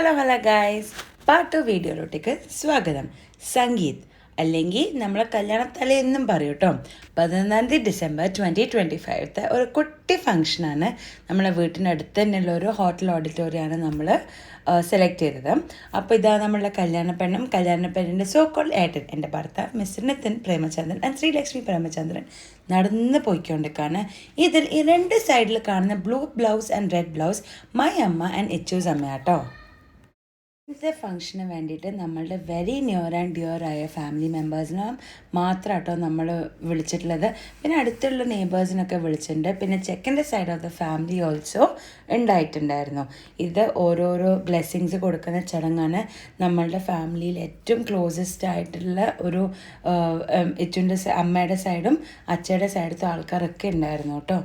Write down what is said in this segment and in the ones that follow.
Hello guys, part 2 വീഡിയോയിലോട്ടേക്ക് സ്വാഗതം. സംഗീത് അല്ലെങ്കിൽ നമ്മളെ കല്യാണത്തലേ എന്നും പറയും കേട്ടോ. 11 ഡിസംബർ 2025 ഒരു കുട്ടി ഫംഗ്ഷനാണ്. നമ്മളെ വീട്ടിനടുത്ത് തന്നെയുള്ള ഒരു ഹോട്ടൽ ഓഡിറ്റോറിയമാണ് നമ്മൾ സെലക്ട് ചെയ്തത്. അപ്പോൾ ഇതാ നമ്മളുടെ കല്യാണ പെണ്ണിൻ്റെ സോക്കോൾ ഏട്ടൻ, എൻ്റെ ഭർത്താവ് മിസ്റ്റർ നിതിൻ പ്രേമചന്ദ്രൻ ആൻഡ് ശ്രീലക്ഷ്മി പ്രേമചന്ദ്രൻ നടന്ന് പോയിക്കൊണ്ടിരിക്കുകയാണ്. ഇതിൽ ഈ രണ്ട് സൈഡിൽ കാണുന്ന blue blouse and red blouse my അമ്മ ആൻഡ് എച്ചൂസ് അമ്മയാട്ടോ. ഇന്നത്തെ ഫംഗ്ഷന് വേണ്ടിയിട്ട് നമ്മളുടെ വെരി നിയർ ആൻഡ് ഡിയർ ആയ ഫാമിലി മെമ്പേഴ്സിനെ മാത്രം കേട്ടോ നമ്മൾ വിളിച്ചിട്ടുള്ളത്. പിന്നെ അടുത്തുള്ള നെയ്ബേഴ്സിനൊക്കെ വിളിച്ചിട്ടുണ്ട്. പിന്നെ ചെക്കൻ്റെ side of the family also ഉണ്ടായിട്ടുണ്ടായിരുന്നു. ഇത് ഓരോരോ ബ്ലെസ്സിങ്സ് കൊടുക്കുന്ന ചടങ്ങാണ്. നമ്മളുടെ ഫാമിലിയിൽ ഏറ്റവും ക്ലോസസ്റ്റ് ആയിട്ടുള്ള ഒരു എച്ചുൻ്റെ അമ്മയുടെ സൈഡും അച്ഛയുടെ സൈഡത്തെ ആൾക്കാരൊക്കെ ഉണ്ടായിരുന്നു കേട്ടോ.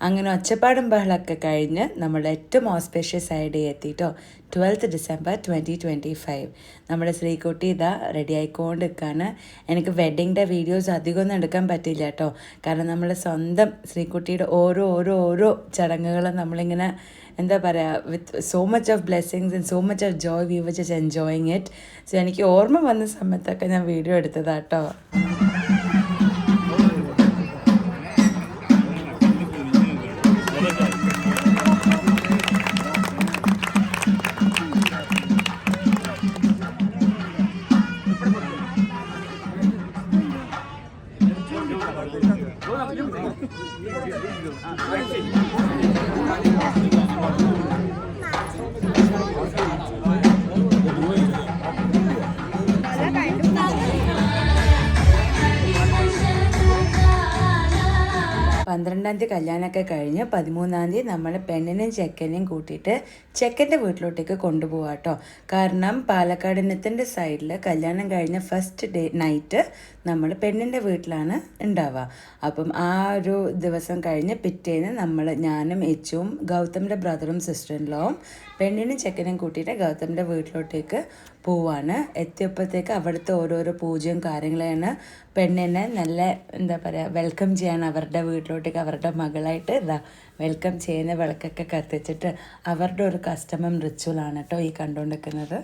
അങ്ങനെ ഒച്ചപ്പാടും ബഹളമൊക്കെ കഴിഞ്ഞ് നമ്മുടെ ഏറ്റവും ഓസ്പെഷ്യസ് ആയിട്ട് എത്തിയിട്ടോ. 12 ഡിസംബർ 2025 നമ്മുടെ ശ്രീകുട്ടി ഇതാ റെഡി ആയിക്കൊണ്ടിരിക്കുകയാണ്. എനിക്ക് വെഡ്ഡിങ്ങിൻ്റെ വീഡിയോസ് അധികമൊന്നും എടുക്കാൻ പറ്റില്ല കേട്ടോ. കാരണം നമ്മൾ സ്വന്തം ശ്രീകുട്ടിയുടെ ഓരോ ചടങ്ങുകളും നമ്മളിങ്ങനെ എന്താ പറയുക, with so much of blessings and so much of joy we were just enjoying it. So എനിക്ക് ഓർമ്മ വന്ന സമയത്തൊക്കെ ഞാൻ വീഡിയോ എടുത്തതാട്ടോ. 12-ാം തീയതി കല്യാണമൊക്കെ കഴിഞ്ഞ് 13-ാം തീയതി നമ്മൾ പെണ്ണിനെയും ചെക്കനെയും കൂട്ടിയിട്ട് ചെക്കൻ്റെ വീട്ടിലോട്ടേക്ക് കൊണ്ടുപോകാം കേട്ടോ. കാരണം പാലക്കാട് നിത്തിൻ്റെ സൈഡിൽ കല്യാണം കഴിഞ്ഞ ഫസ്റ്റ് ഡേ നൈറ്റ് നമ്മൾ പെണ്ണിൻ്റെ വീട്ടിലാണ് ഉണ്ടാവുക. അപ്പം ആ ഒരു ദിവസം കഴിഞ്ഞ് പിറ്റേന്ന് ഞാനും എച്ചും ഗൗതമിൻ്റെ ബ്രദറും സിസ്റ്ററിൻലോവും പെണ്ണിനും ചെക്കനും കൂട്ടിയിട്ട് ഗൗതമിൻ്റെ വീട്ടിലോട്ടേക്ക് പോവാണ്. എത്തിയപ്പോഴത്തേക്ക് അവിടുത്തെ ഓരോരോ പൂജയും കാര്യങ്ങളാണ് പെണ്ണിനെ നല്ല എന്താ പറയുക വെൽക്കം ചെയ്യാൻ അവരുടെ വീട്ടിലോട്ടേക്ക് അവരുടെ മകളായിട്ട് വെൽക്കം ചെയ്യുന്ന വിളക്കൊക്കെ കത്തിച്ചിട്ട് അവരുടെ ഒരു കസ്റ്റമം റിച്വലാണ് കേട്ടോ ഈ കണ്ടുകൊണ്ടിരിക്കുന്നത്.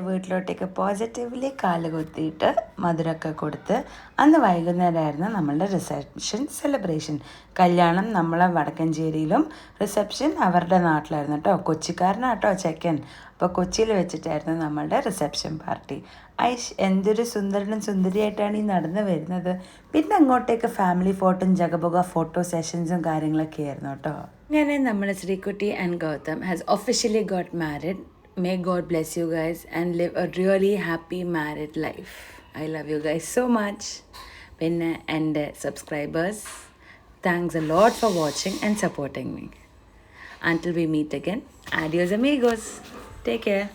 വീട്ടിലോട്ടേക്ക് പോസിറ്റീവ്ലി കാല് കുത്തിയിട്ട് മധുരമൊക്കെ കൊടുത്ത് അന്ന് വൈകുന്നേരമായിരുന്നു നമ്മളുടെ റിസപ്ഷൻ സെലിബ്രേഷൻ. കല്യാണം നമ്മളെ വടക്കഞ്ചേരിയിലും റിസപ്ഷൻ അവരുടെ നാട്ടിലായിരുന്നു കേട്ടോ. കൊച്ചിക്കാരനാട്ടോ ചെക്കൻ. അപ്പോൾ കൊച്ചിയിൽ വെച്ചിട്ടായിരുന്നു നമ്മളുടെ റിസപ്ഷൻ പാർട്ടി. എന്തൊരു സുന്ദരനും സുന്ദരിയായിട്ടാണ് ഈ നടന്നു വരുന്നത്. പിന്നെ അങ്ങോട്ടേക്ക് ഫാമിലി ഫോട്ടോയും ജഗബുഗ ഫോട്ടോ സെഷൻസും കാര്യങ്ങളൊക്കെ ആയിരുന്നു കേട്ടോ. അങ്ങനെ നമ്മൾ Sreekutty and Gautham has officially got married. May God bless you guys and live a really happy married life. I love you guys so much. പിന്നെ എൻ്റെ subscribers, thanks a lot for watching and supporting me. Until we meet again, adios amigos. Take care.